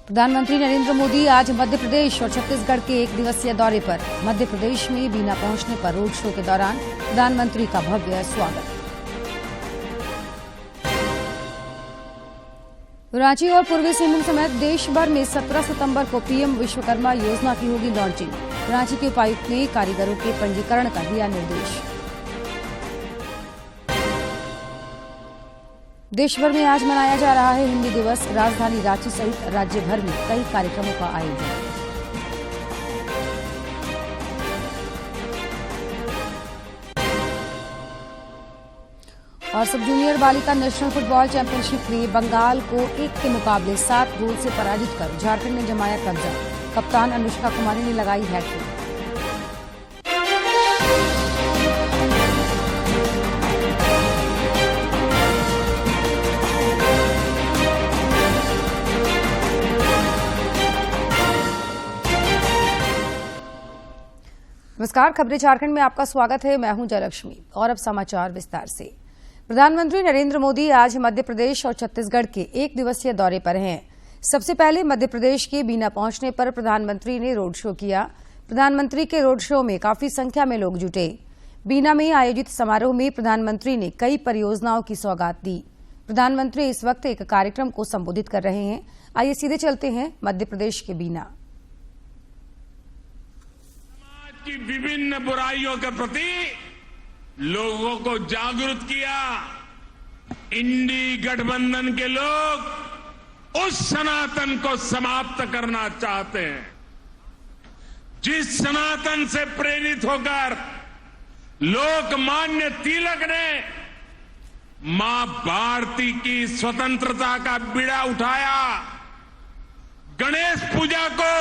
प्रधानमंत्री नरेंद्र मोदी आज मध्य प्रदेश और छत्तीसगढ़ के एक दिवसीय दौरे पर। मध्य प्रदेश में बीना पहुंचने पर रोड शो के दौरान प्रधानमंत्री का भव्य स्वागत। रांची और पूर्वी सिंहभूम समेत देश भर में 17 सितंबर को पीएम विश्वकर्मा योजना की होगी लॉन्चिंग। रांची के उपायुक्त ने कारीगरों के पंजीकरण का दिया निर्देश। देश भर में आज मनाया जा रहा है हिंदी दिवस। राजधानी रांची सहित राज्य भर में कई कार्यक्रमों का आयोजन। और सब जूनियर बालिका नेशनल फुटबॉल चैंपियनशिप में बंगाल को 1 के मुकाबले 7 गोल से पराजित कर झारखंड ने जमाया कब्जा। कप्तान अनुष्का कुमारी ने लगाई हैट्रिक। नमस्कार, खबरें झारखंड में आपका स्वागत है। मैं हूं जयलक्ष्मी और अब समाचार विस्तार से। प्रधानमंत्री नरेंद्र मोदी आज मध्य प्रदेश और छत्तीसगढ़ के एक दिवसीय दौरे पर हैं। सबसे पहले मध्य प्रदेश के बीना पहुंचने पर प्रधानमंत्री ने रोड शो किया। प्रधानमंत्री के रोड शो में काफी संख्या में लोग जुटे। बीना में आयोजित समारोह में प्रधानमंत्री ने कई परियोजनाओं की सौगात दी। प्रधानमंत्री इस वक्त एक कार्यक्रम को संबोधित कर रहे हैं। आइए सीधे चलते हैं मध्य प्रदेश के बीना। की विभिन्न बुराइयों के प्रति लोगों को जागरूक किया। इंडी गठबंधन के लोग उस सनातन को समाप्त करना चाहते हैं, जिस सनातन से प्रेरित होकर लोकमान्य तिलक ने मां भारती की स्वतंत्रता का बीड़ा उठाया। गणेश पूजा को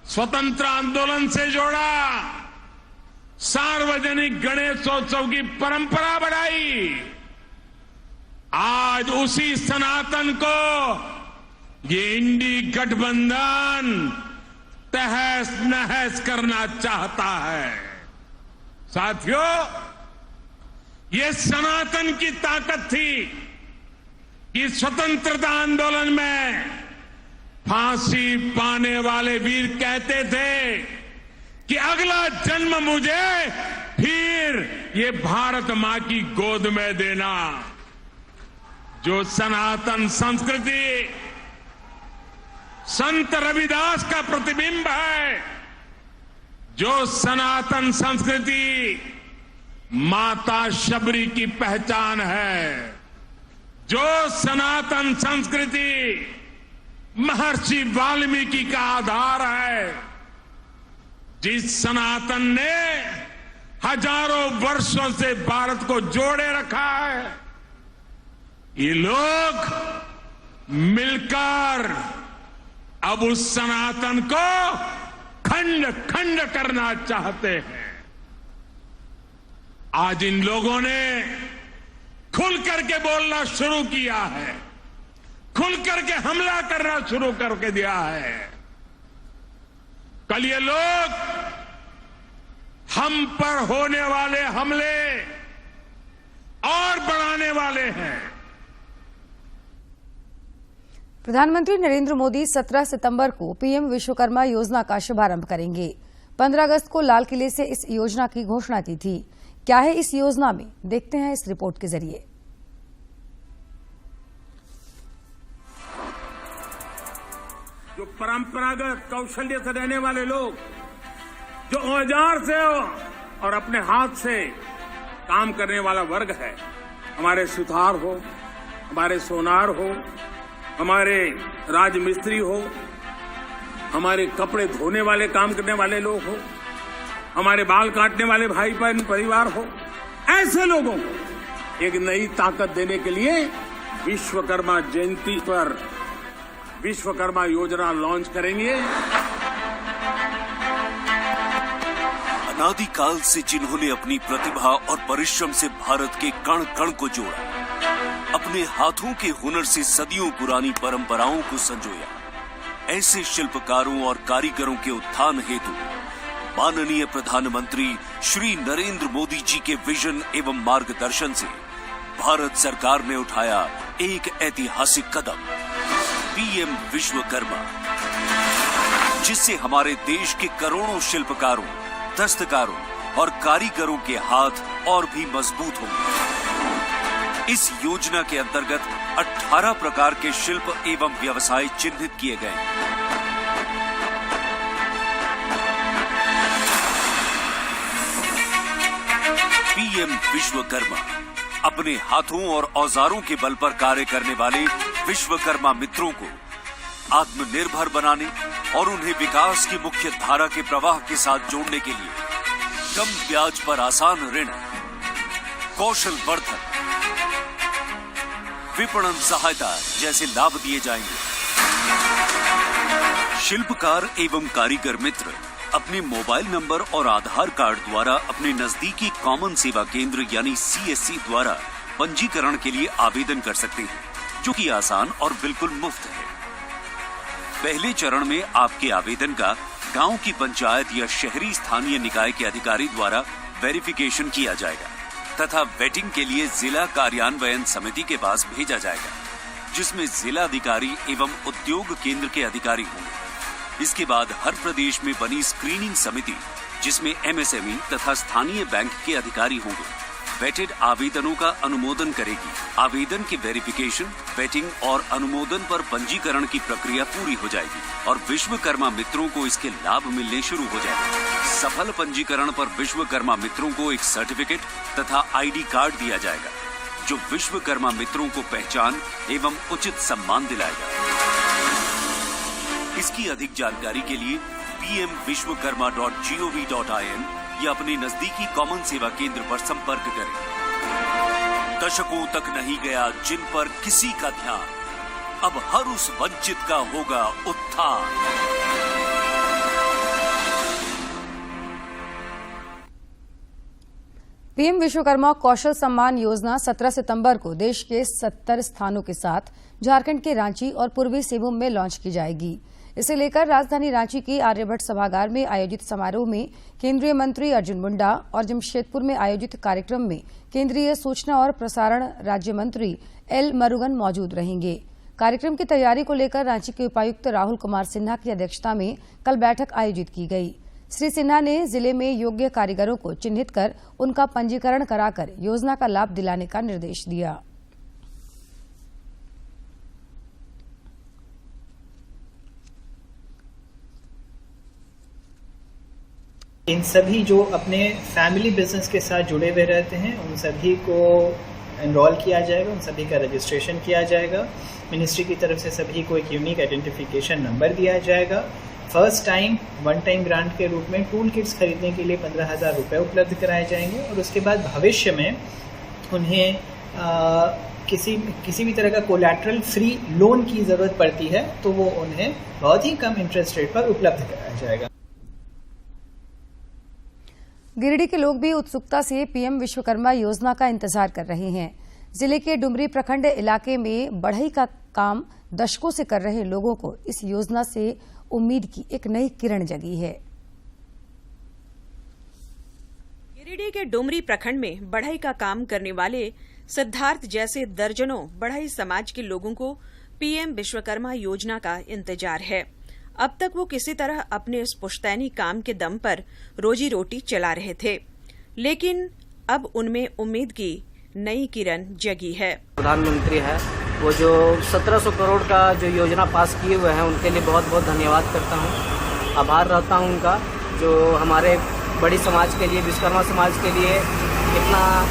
स्वतंत्र आंदोलन से जोड़ा, सार्वजनिक गणेशोत्सव की परंपरा बढ़ाई। आज उसी सनातन को ये इंडी गठबंधन तहस नहस करना चाहता है। साथियों, ये सनातन की ताकत थी कि स्वतंत्रता आंदोलन में फांसी पाने वाले वीर कहते थे कि अगला जन्म मुझे फिर ये भारत मां की गोद में देना। जो सनातन संस्कृति संत रविदास का प्रतिबिंब है, जो सनातन संस्कृति माता शबरी की पहचान है, जो सनातन संस्कृति महर्षि वाल्मीकि का आधार है, जिस सनातन ने हजारों वर्षों से भारत को जोड़े रखा है, ये लोग मिलकर अब उस सनातन को खंड खंड करना चाहते हैं। आज इन लोगों ने खुल करके बोलना शुरू किया है, खुल करके हमला करना शुरू करके दिया है। कल ये लोग हम पर होने वाले हमले और बढ़ाने वाले हैं। प्रधानमंत्री नरेंद्र मोदी 17 सितंबर को पीएम विश्वकर्मा योजना का शुभारंभ करेंगे। 15 अगस्त को लाल किले से इस योजना की घोषणा की थी। क्या है इस योजना में, देखते हैं इस रिपोर्ट के जरिए। जो परंपरागत कौशल्य से रहने वाले लोग, जो औजार से और अपने हाथ से काम करने वाला वर्ग है, हमारे सुथार हो, हमारे सोनार हो, हमारे राजमिस्त्री हो, हमारे कपड़े धोने वाले काम करने वाले लोग हो, हमारे बाल काटने वाले भाई बहन परिवार हो, ऐसे लोगों को एक नई ताकत देने के लिए विश्वकर्मा जयंती पर विश्वकर्मा योजना लॉन्च करेंगे। अनादिकाल से जिन्होंने अपनी प्रतिभा और परिश्रम से भारत के कण कण को जोड़ा, अपने हाथों के हुनर से सदियों पुरानी परंपराओं को संजोया, ऐसे शिल्पकारों और कारीगरों के उत्थान हेतु माननीय प्रधानमंत्री श्री नरेंद्र मोदी जी के विजन एवं मार्गदर्शन से भारत सरकार ने उठाया एक ऐतिहासिक कदम। पीएम विश्वकर्मा, जिससे हमारे देश के करोड़ों शिल्पकारों, दस्तकारों और कारीगरों के हाथ और भी मजबूत होंगे। इस योजना के अंतर्गत 18 प्रकार के शिल्प एवं व्यवसाय चिन्हित किए गए हैं। पीएम विश्वकर्मा अपने हाथों और औजारों के बल पर कार्य करने वाले विश्वकर्मा मित्रों को आत्मनिर्भर बनाने और उन्हें विकास की मुख्य धारा के प्रवाह के साथ जोड़ने के लिए कम ब्याज पर आसान ऋण, कौशल वर्धन, विपणन सहायता जैसे लाभ दिए जाएंगे। शिल्पकार एवं कारीगर मित्र अपने मोबाइल नंबर और आधार कार्ड द्वारा अपने नजदीकी कॉमन सेवा केंद्र यानी CSC द्वारा पंजीकरण के लिए आवेदन कर सकते हैं, जो कि आसान और बिल्कुल मुफ्त है। पहले चरण में आपके आवेदन का गांव की पंचायत या शहरी स्थानीय निकाय के अधिकारी द्वारा वेरिफिकेशन किया जाएगा तथा वेटिंग के लिए जिला कार्यान्वयन समिति के पास भेजा जाएगा, जिसमें जिला अधिकारी एवं उद्योग केंद्र के अधिकारी होंगे। इसके बाद हर प्रदेश में बनी स्क्रीनिंग समिति, जिसमें MSME तथा स्थानीय बैंक के अधिकारी होंगे, वेटेड आवेदनों का अनुमोदन करेगी। आवेदन के वेरिफिकेशन, वेटिंग और अनुमोदन पर पंजीकरण की प्रक्रिया पूरी हो जाएगी और विश्वकर्मा मित्रों को इसके लाभ मिलने शुरू हो जाएंगे। सफल पंजीकरण पर विश्वकर्मा मित्रों को एक सर्टिफिकेट तथा ID कार्ड दिया जाएगा, जो विश्वकर्मा मित्रों को पहचान एवं उचित सम्मान दिलाएगा। इसकी अधिक जानकारी के लिए pmvishwakarma.gov.in या अपने नजदीकी कॉमन सेवा केंद्र पर संपर्क करें। दशकों तक नहीं गया जिन पर किसी का ध्यान, अब हर उस वंचित का होगा उत्थान। पीएम विश्वकर्मा कौशल सम्मान योजना 17 सितंबर को देश के 70 स्थानों के साथ झारखंड के रांची और पूर्वी सिंहभूम में लॉन्च की जाएगी। इसे लेकर राजधानी रांची के आर्यभट्ट सभागार में आयोजित समारोह में केंद्रीय मंत्री अर्जुन मुंडा और जमशेदपुर में आयोजित कार्यक्रम में केंद्रीय सूचना और प्रसारण राज्य मंत्री एल मुरुगन मौजूद रहेंगे। कार्यक्रम की तैयारी को लेकर रांची के उपायुक्त राहुल कुमार सिन्हा की अध्यक्षता में कल बैठक आयोजित की गई। श्री सिन्हा ने जिले में योग्य कारीगरों को चिन्हित कर उनका पंजीकरण कराकर योजना का लाभ दिलाने का निर्देश दिया। इन सभी जो अपने फैमिली बिजनेस के साथ जुड़े हुए रहते हैं, उन सभी को एनरोल किया जाएगा, उन सभी का रजिस्ट्रेशन किया जाएगा। मिनिस्ट्री की तरफ से सभी को एक यूनिक आइडेंटिफिकेशन नंबर दिया जाएगा। First time one time grant के रूप में टूल किट्स खरीदने के लिए 15,000 रुपये उपलब्ध कराए जाएंगे और उसके बाद भविष्य में उन्हें किसी भी तरह का कोलैटरल फ्री लोन की ज़रूरत पड़ती है तो वो उन्हें बहुत ही कम इंटरेस्ट रेट पर उपलब्ध कराया जाएगा। गिरिडीह के लोग भी उत्सुकता से पीएम विश्वकर्मा योजना का इंतजार कर रहे हैं। जिले के डुमरी प्रखंड इलाके में बढ़ई का काम दशकों से कर रहे लोगों को इस योजना से उम्मीद की एक नई किरण जगी है। गिरिडीह के डुमरी प्रखंड में बढ़ई का काम करने वाले सिद्धार्थ जैसे दर्जनों बढ़ई समाज के लोगों को पीएम विश्वकर्मा योजना का इंतजार है। अब तक वो किसी तरह अपने इस पुश्तैनी काम के दम पर रोजी रोटी चला रहे थे, लेकिन अब उनमें उम्मीद की नई किरण जगी है। प्रधानमंत्री है वो जो 1700 करोड़ का जो योजना पास किए हुए हैं, उनके लिए बहुत बहुत धन्यवाद करता हूँ, आभार रहता हूँ उनका, जो हमारे बड़ी समाज के लिए, विश्वकर्मा समाज के लिए इतना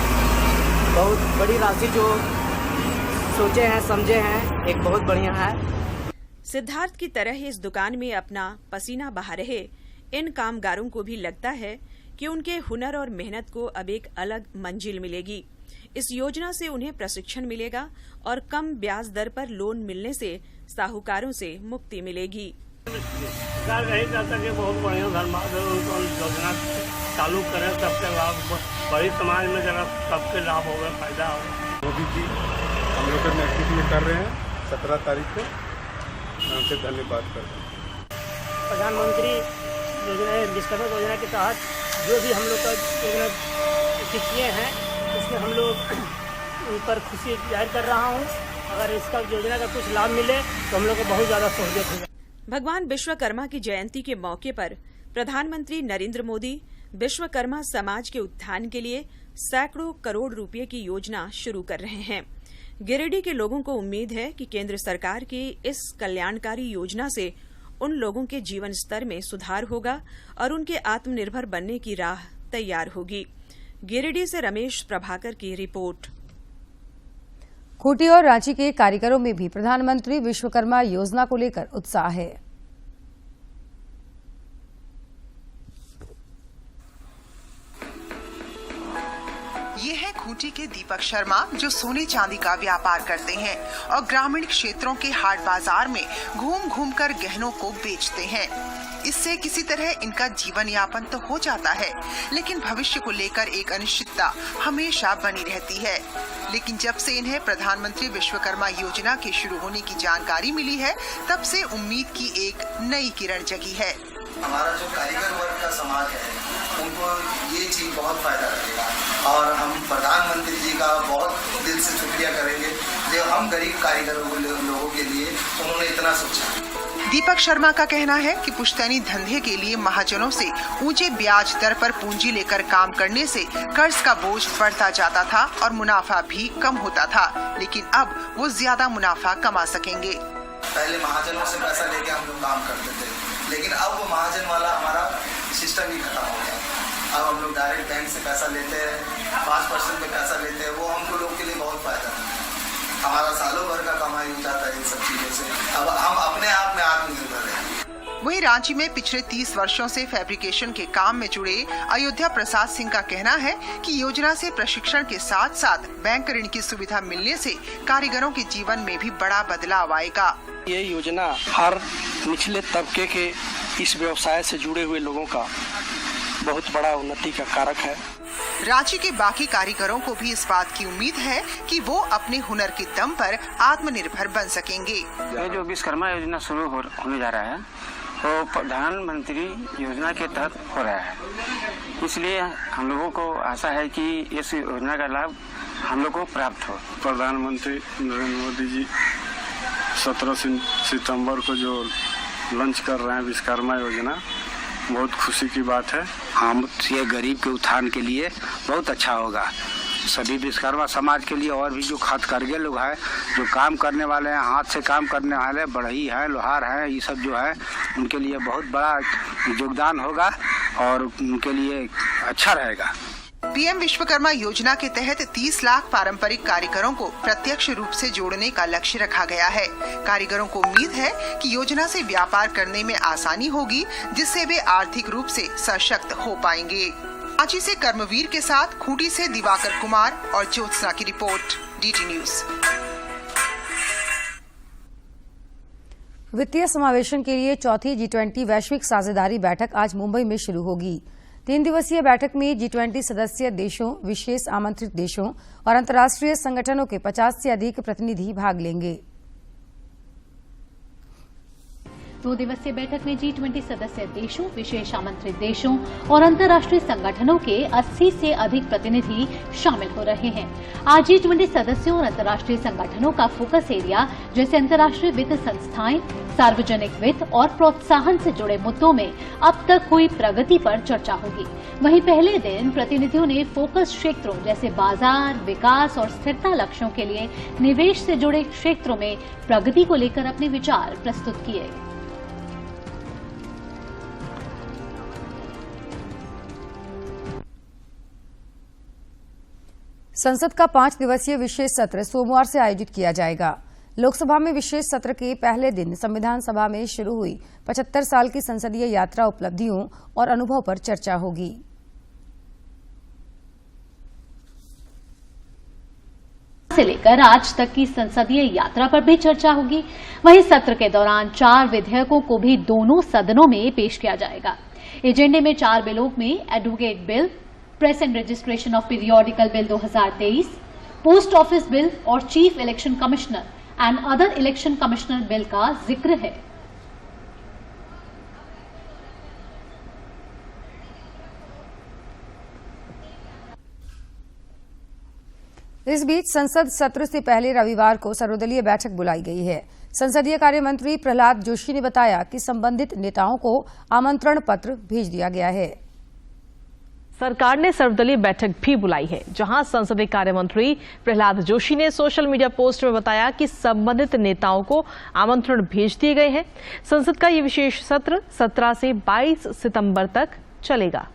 बहुत बड़ी राशि जो सोचे हैं, समझे हैं, एक बहुत बढ़िया है। सिद्धार्थ की तरह ही इस दुकान में अपना पसीना बहा रहे इन कामगारों को भी लगता है कि उनके हुनर और मेहनत को अब एक अलग मंजिल मिलेगी। इस योजना से उन्हें प्रशिक्षण मिलेगा और कम ब्याज दर पर लोन मिलने से साहूकारों से मुक्ति मिलेगी। सरकार यही चाहता कि बहुत बढ़िया धर्मार्थ योजना चालू करें, सबके लाभ, बड़ी समाज में जरा सबके लाभ होगा, फायदा होगा। मोदी जी हम लोग नेतृत्व में कर रहे हैं 17 तारीख को, उनसे धन्यवाद करते हैं। प्रधानमंत्री योजना विश्वकर्मा योजना के तहत जो भी हम लोग का योजना किए हैं उसमें हम लोग उन पर खुशी जाहिर कर रहा हूँ अगर इसका योजना का कुछ लाभ मिले तो हम लोग को बहुत ज़्यादा सहूलियत होगा। भगवान विश्वकर्मा की जयंती के मौके पर प्रधानमंत्री नरेंद्र मोदी विश्वकर्मा समाज के उत्थान के लिए सैकड़ों करोड़ रुपए की योजना शुरू कर रहे हैं। गिरिडीह के लोगों को उम्मीद है कि केंद्र सरकार की इस कल्याणकारी योजना से उन लोगों के जीवन स्तर में सुधार होगा और उनके आत्मनिर्भर बनने की राह तैयार होगी। गिरिडीह से रमेश प्रभाकर की रिपोर्ट। खूंटी और रांची के कारीगरों में भी प्रधानमंत्री विश्वकर्मा योजना को लेकर उत्साह है। ये है खूंटी के दीपक शर्मा जो सोने चांदी का व्यापार करते हैं और ग्रामीण क्षेत्रों के हाट बाजार में घूम घूम कर गहनों को बेचते हैं। इससे किसी तरह इनका जीवन यापन तो हो जाता है, लेकिन भविष्य को लेकर एक अनिश्चितता हमेशा बनी रहती है। लेकिन जब से इन्हें प्रधानमंत्री विश्वकर्मा योजना के शुरू होने की जानकारी मिली है, तब से उम्मीद की एक नई किरण जगी है। हमारा जो कारीगर वर्ग का समाज है, उनको ये चीज बहुत फायदा रखेगा और हम प्रधानमंत्री जी का बहुत दिल से शुक्रिया करेंगे जो हम गरीब कारीगरों लोगों के लिए उन्होंने इतना सोचा। दीपक शर्मा का कहना है कि पुश्तैनी धंधे के लिए महाजनों से ऊंचे ब्याज दर पर पूंजी लेकर काम करने से कर्ज का बोझ बढ़ता जाता था और मुनाफा भी कम होता था, लेकिन अब वो ज्यादा मुनाफा कमा सकेंगे। पहले महाजनों से पैसा लेके हम लोग काम करते थे, लेकिन अब वो महाजन वाला हमारा सिस्टम ही खत्म हो गया। अब हम लोग डायरेक्ट बैंक से पैसा लेते हैं, 5% पे पैसा लेते हैं। वो हमको लोग के लिए बहुत फायदा है। हमारा सालों भर का कमाई हो जाता है इन सब चीजों से। अब हम अपने आप में आत्मनिर्भर हैं। वहीं रांची में पिछले 30 वर्षों से फैब्रिकेशन के काम में जुड़े अयोध्या प्रसाद सिंह का कहना है कि योजना से प्रशिक्षण के साथ साथ बैंक ऋण की सुविधा मिलने से कारीगरों के जीवन में भी बड़ा बदलाव आएगा। ये योजना हर निचले तबके के इस व्यवसाय से जुड़े हुए लोगों का बहुत बड़ा उन्नति का कारक है। रांची के बाकी कारीगरों को भी इस बात की उम्मीद है कि वो अपने हुनर के दम पर आत्मनिर्भर बन सकेंगे। ये जो विश्वकर्मा योजना शुरू होने जा रहा है वो प्रधानमंत्री योजना के तहत हो रहा है, इसलिए हम लोगों को आशा है कि इस योजना का लाभ हम लोग को प्राप्त हो। प्रधानमंत्री नरेंद्र मोदी जी 17 सितंबर को जो लॉन्च कर रहे हैं विश्वकर्मा योजना, बहुत खुशी की बात है। हम ये गरीब के उत्थान के लिए बहुत अच्छा होगा। सभी विश्वकर्मा समाज के लिए और भी जो हथकरघे लोग हैं, जो काम करने वाले हैं, हाथ से काम करने वाले, बढ़ई हैं, लोहार हैं, ये सब जो है उनके लिए बहुत बड़ा योगदान होगा और उनके लिए अच्छा रहेगा। पीएम विश्वकर्मा योजना के तहत 30 लाख पारंपरिक कारीगरों को प्रत्यक्ष रूप से जोड़ने का लक्ष्य रखा गया है। कारीगरों को उम्मीद है कि योजना से व्यापार करने में आसानी होगी, जिससे वे आर्थिक रूप से सशक्त हो पाएंगे। रांची से कर्मवीर के साथ खूंटी से दिवाकर कुमार और ज्योत्सना की रिपोर्ट, डीटी न्यूज। वित्तीय समावेशन के लिए चौथी G20 वैश्विक साझेदारी बैठक आज मुंबई में शुरू होगी। 3 दिवसीय बैठक में G20 सदस्य देशों, विशेष आमंत्रित देशों और अंतर्राष्ट्रीय संगठनों के 50 से अधिक प्रतिनिधि भाग लेंगे। 2 दिवसीय बैठक में G20 सदस्य देशों, विशेष आमंत्रित देशों और अंतर्राष्ट्रीय संगठनों के 80 से अधिक प्रतिनिधि शामिल हो रहे हैं। आज G20 सदस्यों और अंतर्राष्ट्रीय संगठनों का फोकस एरिया जैसे अंतर्राष्ट्रीय वित्त संस्थाएं, सार्वजनिक वित्त और प्रोत्साहन से जुड़े मुद्दों में अब तक हुई प्रगति पर चर्चा होगी। वहीं पहले दिन प्रतिनिधियों ने फोकस क्षेत्रों जैसे बाजार, विकास और स्थिरता लक्ष्यों के लिए निवेश से जुड़े क्षेत्रों में प्रगति को लेकर अपने विचार प्रस्तुत किए। संसद का 5 दिवसीय विशेष सत्र सोमवार से आयोजित किया जाएगा। लोकसभा में विशेष सत्र के पहले दिन संविधान सभा में शुरू हुई 75 साल की संसदीय यात्रा, उपलब्धियों और अनुभव पर चर्चा होगी। से लेकर आज तक की संसदीय यात्रा पर भी चर्चा होगी। वहीं सत्र के दौरान 4 विधेयकों को भी दोनों सदनों में पेश किया जाएगा। एजेंडे में 4 बिलों में advocate bill, press and registration of periodical bill 2023, post office bill और chief election commissioner and other election commissioner bill का जिक्र है। इस बीच संसद सत्र से पहले रविवार को सर्वदलीय बैठक बुलाई गई है। संसदीय कार्य मंत्री प्रहलाद जोशी ने बताया कि संबंधित नेताओं को आमंत्रण पत्र भेज दिया गया है। सरकार ने सर्वदलीय बैठक भी बुलाई है, जहां संसदीय कार्य मंत्री प्रहलाद जोशी ने सोशल मीडिया पोस्ट में बताया कि संबंधित नेताओं को आमंत्रण भेज दिए गए हैं। संसद का ये विशेष सत्र 17 से 22 सितंबर तक चलेगा।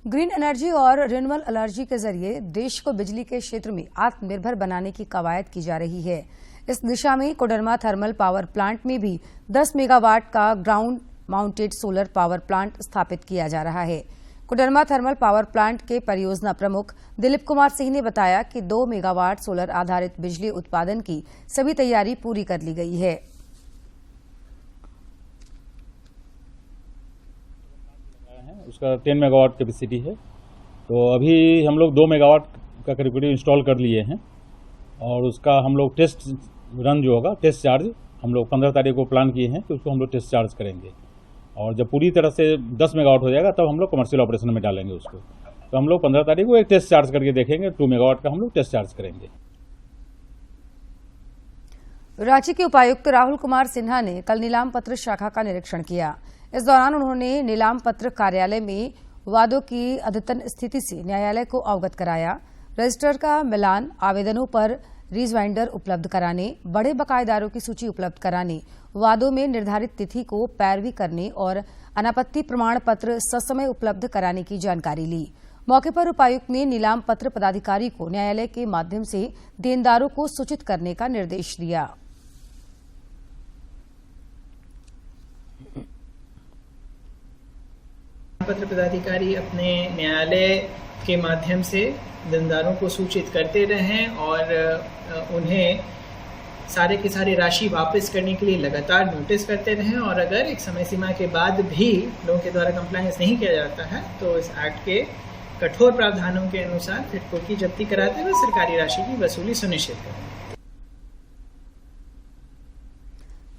ग्रीन एनर्जी और रिन्यूएबल एनर्जी के जरिए देश को बिजली के क्षेत्र में आत्मनिर्भर बनाने की कवायद की जा रही है। इस दिशा में कोडरमा थर्मल पावर प्लांट में भी 10 मेगावाट का ground mounted solar power plant स्थापित किया जा रहा है। कोडरमा थर्मल पावर प्लांट के परियोजना प्रमुख दिलीप कुमार सिंह ने बताया कि 2 मेगावाट सोलर आधारित बिजली उत्पादन की सभी तैयारी पूरी कर ली गई है। उसका 10 मेगावाट कैपेसिटी है, तो अभी हम लोग 2 मेगावाट का करीब इंस्टॉल कर लिए हैं और उसका हम लोग टेस्ट रन जो होगा, टेस्ट चार्ज हम लोग 15 तारीख को प्लान किए हैं कि उसको हम लोग टेस्ट चार्ज करेंगे और जब पूरी तरह से 10 मेगावाट हो जाएगा तब हम लोग कमर्शियल ऑपरेशन में डालेंगे उसको। तो हम लोग 15 तारीख को एक टेस्ट चार्ज करके देखेंगे, 2 मेगावाट का हम लोग टेस्ट चार्ज करेंगे। रांची के उपायुक्त राहुल कुमार सिन्हा ने कल नीलाम पत्र शाखा का निरीक्षण किया। इस दौरान उन्होंने नीलाम पत्र कार्यालय में वादों की अद्यतन स्थिति से न्यायालय को अवगत कराया। रजिस्टर का मिलान, आवेदनों पर रीजवाइंडर उपलब्ध कराने, बड़े बकायेदारों की सूची उपलब्ध कराने, वादों में निर्धारित तिथि को पैरवी करने और अनापत्ति प्रमाण पत्र ससमय उपलब्ध कराने की जानकारी ली। मौके पर उपायुक्त ने नीलाम पत्र पदाधिकारी को न्यायालय के माध्यम से देनदारों को सूचित करने का निर्देश दिया। पत्र पदाधिकारी अपने न्यायालय के माध्यम से देनदारों को सूचित करते रहें और उन्हें सारे की सारी राशि वापस करने के लिए लगातार नोटिस करते रहें और अगर एक समय सीमा के बाद भी लोगों के द्वारा कंप्लायंस नहीं किया जाता है तो इस एक्ट के कठोर प्रावधानों के अनुसार फिटको की जब्ती कराते हुए सरकारी राशि की वसूली सुनिश्चित करें।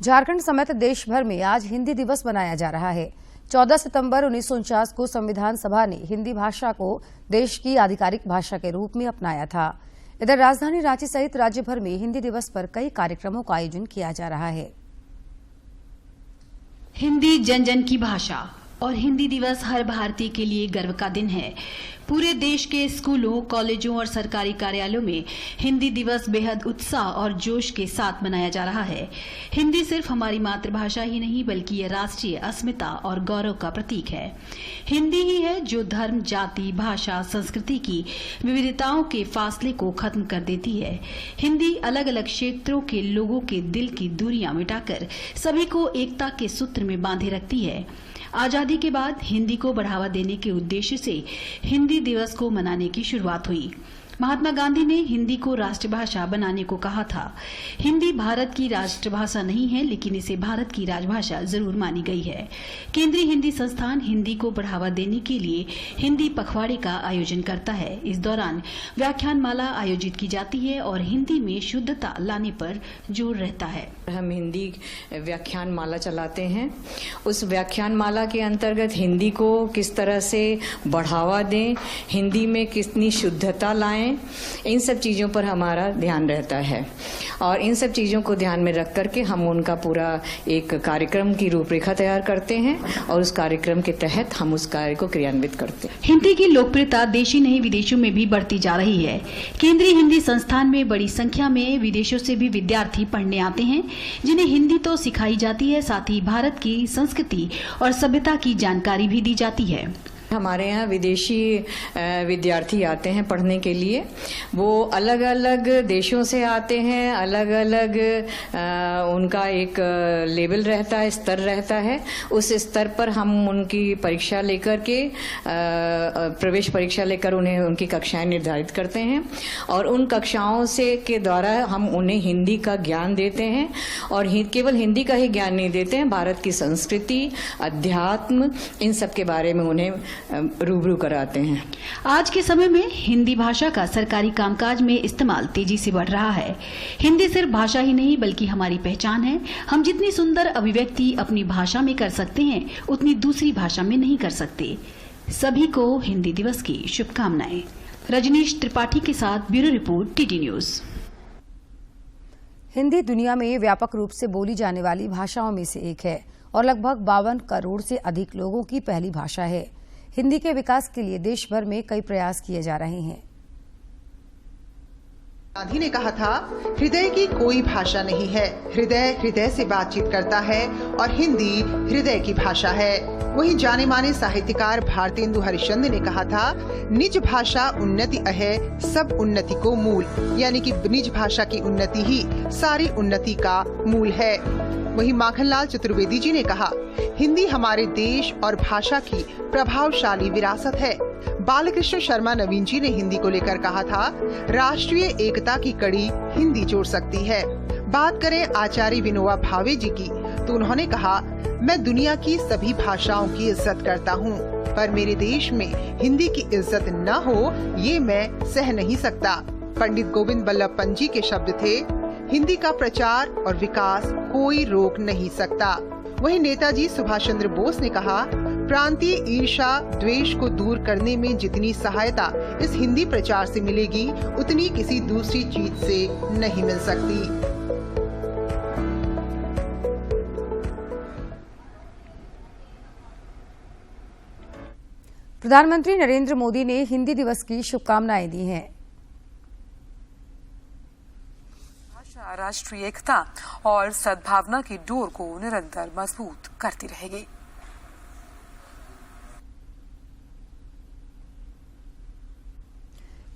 झारखंड समेत देश भर में आज हिंदी दिवस मनाया जा रहा है। 14 सितंबर 1949 को संविधान सभा ने हिंदी भाषा को देश की आधिकारिक भाषा के रूप में अपनाया था। इधर राजधानी रांची सहित राज्य भर में हिंदी दिवस पर कई कार्यक्रमों का आयोजन किया जा रहा है। हिंदी जन जन की भाषा और हिंदी दिवस हर भारतीय के लिए गर्व का दिन है। पूरे देश के स्कूलों, कॉलेजों और सरकारी कार्यालयों में हिंदी दिवस बेहद उत्साह और जोश के साथ मनाया जा रहा है। हिंदी सिर्फ हमारी मातृभाषा ही नहीं बल्कि ये राष्ट्रीय अस्मिता और गौरव का प्रतीक है। हिंदी ही है जो धर्म, जाति, भाषा, संस्कृति की विविधताओं के फासले को खत्म कर देती है। हिंदी अलग अलग क्षेत्रों के लोगों के दिल की दूरियां मिटाकर सभी को एकता के सूत्र में बांधे रखती है। आजादी के बाद हिंदी को बढ़ावा देने के उद्देश्य से हिंदी दिवस को मनाने की शुरुआत हुई। महात्मा गांधी ने हिंदी को राष्ट्रभाषा बनाने को कहा था। हिंदी भारत की राष्ट्रभाषा नहीं है लेकिन इसे भारत की राजभाषा जरूर मानी गई है। केंद्रीय हिंदी संस्थान हिंदी को बढ़ावा देने के लिए हिंदी पखवाड़े का आयोजन करता है। इस दौरान व्याख्यानमाला आयोजित की जाती है और हिंदी में शुद्धता लाने पर जोर रहता है। हम हिंदी व्याख्यानमाला चलाते हैं। उस व्याख्यानमाला के अंतर्गत हिंदी को किस तरह से बढ़ावा दें, हिंदी में कितनी शुद्धता लाएं, इन सब चीज़ों पर हमारा ध्यान रहता है और इन सब चीज़ों को ध्यान में रख करके हम उनका पूरा एक कार्यक्रम की रूपरेखा तैयार करते हैं और उस कार्यक्रम के तहत हम उस कार्य को क्रियान्वित करते हैं। हिंदी की लोकप्रियता देश ही नहीं विदेशों में भी बढ़ती जा रही है। केंद्रीय हिंदी संस्थान में बड़ी संख्या में विदेशों से भी विद्यार्थी पढ़ने आते हैं जिन्हें हिंदी तो सिखाई जाती है, साथ ही भारत की संस्कृति और सभ्यता की जानकारी भी दी जाती है। हमारे यहाँ विदेशी विद्यार्थी आते हैं पढ़ने के लिए। वो अलग अलग देशों से आते हैं, अलग अलग उनका एक लेवल रहता है, स्तर रहता है। उस स्तर पर हम उनकी परीक्षा लेकर के प्रवेश परीक्षा लेकर उन्हें उनकी कक्षाएं निर्धारित करते हैं और उन कक्षाओं से के द्वारा हम उन्हें हिंदी का ज्ञान देते हैं और केवल हिंदी का ही ज्ञान नहीं देते हैं, भारत की संस्कृति, अध्यात्म, इन सब के बारे में उन्हें रूबरू कराते हैं। आज के समय में हिंदी भाषा का सरकारी कामकाज में इस्तेमाल तेजी से बढ़ रहा है। हिंदी सिर्फ भाषा ही नहीं बल्कि हमारी पहचान है। हम जितनी सुंदर अभिव्यक्ति अपनी भाषा में कर सकते हैं उतनी दूसरी भाषा में नहीं कर सकते। सभी को हिंदी दिवस की शुभकामनाएं। रजनीश त्रिपाठी के साथ bureau report TT news. Hindi दुनिया में व्यापक रूप से बोली जाने वाली भाषाओं में से एक है और लगभग 52 करोड़ से अधिक लोगों की पहली भाषा है। हिंदी के विकास के लिए देश भर में कई प्रयास किए जा रहे हैं। गांधी ने कहा था, हृदय की कोई भाषा नहीं है, हृदय हृदय से बातचीत करता है और हिंदी हृदय की भाषा है। वहीं जाने माने साहित्यकार भारतेंदु हरिश्चंद्र ने कहा था, निज भाषा उन्नति है सब उन्नति को मूल, यानी कि निज भाषा की उन्नति ही सारी उन्नति का मूल है। वहीं माखनलाल चतुर्वेदी जी ने कहा, हिंदी हमारे देश और भाषा की प्रभावशाली विरासत है। बालकृष्ण शर्मा नवीन जी ने हिंदी को लेकर कहा था, राष्ट्रीय एकता की कड़ी हिंदी जोड़ सकती है। बात करें आचार्य विनोबा भावे जी की, तो उन्होंने कहा, मैं दुनिया की सभी भाषाओं की इज्जत करता हूँ, पर मेरे देश में हिंदी की इज्जत न हो ये मैं सह नहीं सकता। पंडित गोविंद बल्लभ पंत जी के शब्द थे, हिंदी का प्रचार और विकास कोई रोक नहीं सकता। वहीं नेताजी सुभाष चंद्र बोस ने कहा, प्रांतीय ईर्ष्या द्वेष को दूर करने में जितनी सहायता इस हिंदी प्रचार से मिलेगी, उतनी किसी दूसरी चीज से नहीं मिल सकती। प्रधानमंत्री नरेंद्र मोदी ने हिंदी दिवस की शुभकामनाएं दी हैं। राष्ट्रीय एकता और सद्भावना की डोर को निरंतर मजबूत करती रहेगी।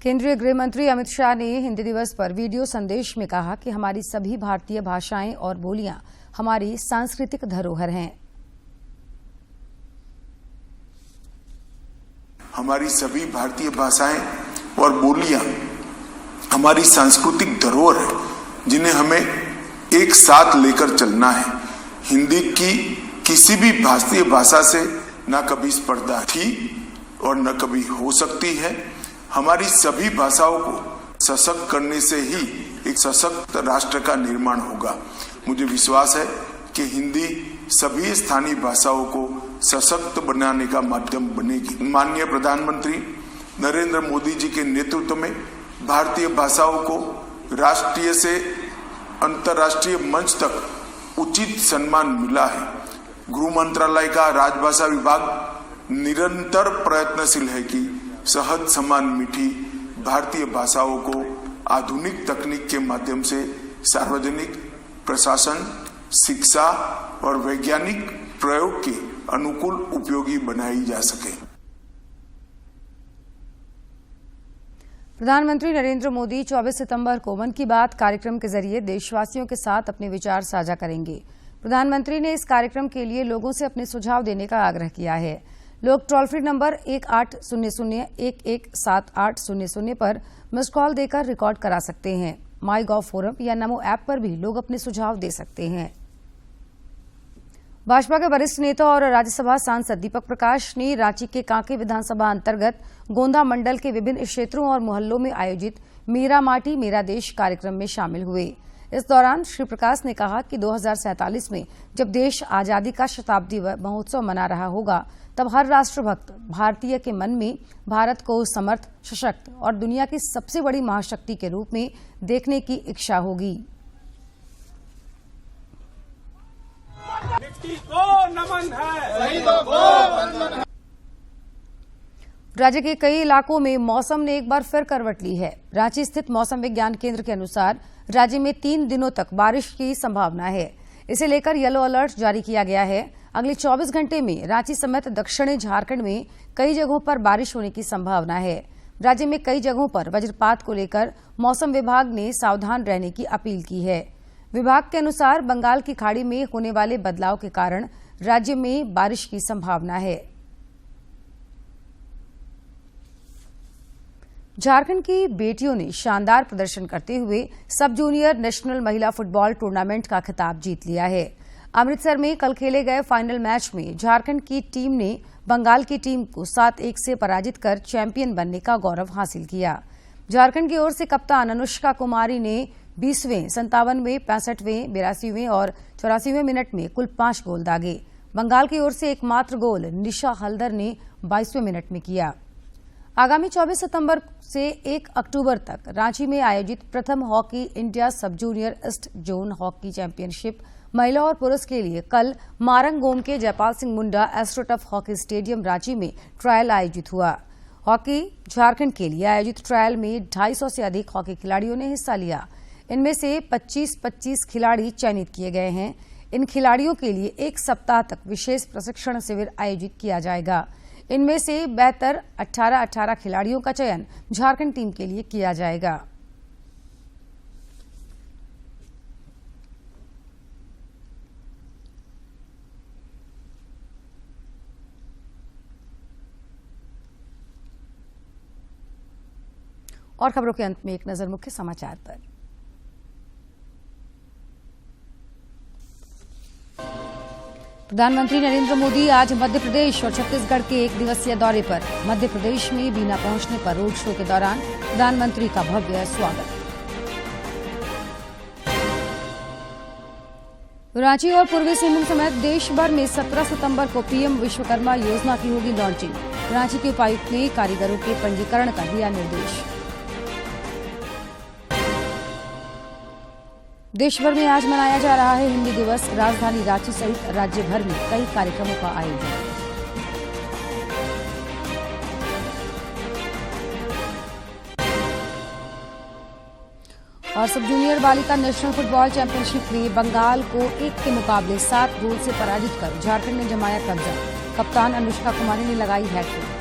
केंद्रीय गृह मंत्री अमित शाह ने हिंदी दिवस पर वीडियो संदेश में कहा कि हमारी सभी भारतीय भाषाएं और बोलियां हमारी सांस्कृतिक धरोहर हैं। हमारी सभी भारतीय भाषाएं और बोलियां हमारी सांस्कृतिक धरोहर है, जिन्हें हमें एक साथ लेकर चलना है। हिंदी की किसी भी भारतीय भाषा से न कभी स्पर्धा थी और न कभी हो सकती है। हमारी सभी भाषाओं को सशक्त करने से ही एक सशक्त राष्ट्र का निर्माण होगा। मुझे विश्वास है कि हिंदी सभी स्थानीय भाषाओं को सशक्त बनाने का माध्यम बनेगी। माननीय प्रधानमंत्री नरेंद्र मोदी जी के नेतृत्व में भारतीय भाषाओं को राष्ट्रीय से अंतर्राष्ट्रीय मंच तक उचित सम्मान मिला है। गृह मंत्रालय का राजभाषा विभाग निरंतर प्रयत्नशील है कि सहज समान मीठी भारतीय भाषाओं को आधुनिक तकनीक के माध्यम से सार्वजनिक प्रशासन, शिक्षा और वैज्ञानिक प्रयोग के अनुकूल उपयोगी बनाई जा सके। प्रधानमंत्री नरेंद्र मोदी 24 सितंबर को मन की बात कार्यक्रम के जरिए देशवासियों के साथ अपने विचार साझा करेंगे। प्रधानमंत्री ने इस कार्यक्रम के लिए लोगों से अपने सुझाव देने का आग्रह किया है। लोग टोल फ्री नंबर 1800-117800 पर मिस्ड कॉल देकर रिकॉर्ड करा सकते हैं। माई गॉव फोरम या नमो ऐप पर भी लोग अपने सुझाव दे सकते हैं। भाजपा के वरिष्ठ नेता और राज्यसभा सांसद दीपक प्रकाश ने रांची के कांके विधानसभा अंतर्गत गोंदा मंडल के विभिन्न क्षेत्रों और मोहल्लों में आयोजित मेरा माटी मेरा देश कार्यक्रम में शामिल हुए। इस दौरान श्री प्रकाश ने कहा कि 2047 में जब देश आजादी का शताब्दी महोत्सव मना रहा होगा, तब हर राष्ट्रभक्त भारतीय के मन में भारत को समर्थ, सशक्त और दुनिया की सबसे बड़ी महाशक्ति के रूप में देखने की इच्छा होगी। राज्य के कई इलाकों में मौसम ने एक बार फिर करवट ली है। रांची स्थित मौसम विज्ञान केंद्र के अनुसार राज्य में 3 दिनों तक बारिश की संभावना है। इसे लेकर येलो अलर्ट जारी किया गया है। अगले 24 घंटे में रांची समेत दक्षिणी झारखंड में कई जगहों पर बारिश होने की संभावना है। राज्य में कई जगहों पर वज्रपात को लेकर मौसम विभाग ने सावधान रहने की अपील की है। विभाग के अनुसार बंगाल की खाड़ी में होने वाले बदलाव के कारण राज्य में बारिश की संभावना है। झारखंड की बेटियों ने शानदार प्रदर्शन करते हुए सब जूनियर नेशनल महिला फुटबॉल टूर्नामेंट का खिताब जीत लिया है। अमृतसर में कल खेले गए फाइनल मैच में झारखंड की टीम ने बंगाल की टीम को 7-1 से पराजित कर चैंपियन बनने का गौरव हासिल किया। झारखंड की ओर से कप्तान अनुष्का कुमारी ने 20वें, 57वें, 65वें, 82वें और 84वें मिनट में कुल 5 गोल दागे। बंगाल की ओर से एकमात्र गोल निशा हल्दर ने 22वें मिनट में किया। आगामी 24 सितंबर से 1 अक्टूबर तक रांची में आयोजित प्रथम हॉकी इंडिया सब junior east zone hockey championship महिला और पुरुष के लिए कल मारंगोम के जयपाल सिंह मुंडा एस्ट्रोटफ हॉकी स्टेडियम रांची में ट्रायल आयोजित हुआ। हॉकी झारखंड के लिए आयोजित ट्रायल में 250 से अधिक हॉकी खिलाड़ियों ने हिस्सा लिया। इनमें से 25-25 खिलाड़ी चयनित किए गए हैं। इन खिलाड़ियों के लिए 1 सप्ताह तक विशेष प्रशिक्षण शिविर आयोजित किया जाएगा। इनमें से बेहतर 18 खिलाड़ियों का चयन झारखंड टीम के लिए किया जाएगा। और खबरों के अंत में एक नजर मुख्य समाचार पर। प्रधानमंत्री नरेंद्र मोदी आज मध्य प्रदेश और छत्तीसगढ़ के 1 दिवसीय दौरे पर। मध्य प्रदेश में बीना पहुंचने पर रोड शो के दौरान प्रधानमंत्री का भव्य स्वागत। रांची और पूर्वी सिंहभूम समेत देश भर में 17 सितंबर को पीएम विश्वकर्मा योजना की होगी लॉन्चिंग। रांची के उपायुक्त ने कारीगरों के पंजीकरण का दिया निर्देश। देश भर में आज मनाया जा रहा है हिंदी दिवस। राजधानी रांची सहित राज्य भर में कई कार्यक्रमों का आयोजन। और सब जूनियर बालिका नेशनल फुटबॉल चैंपियनशिप में बंगाल को 1 के मुकाबले 7 गोल से पराजित कर झारखंड ने जमाया कब्जा। कप्तान अनुष्का कुमारी ने लगाई हैट्रिक।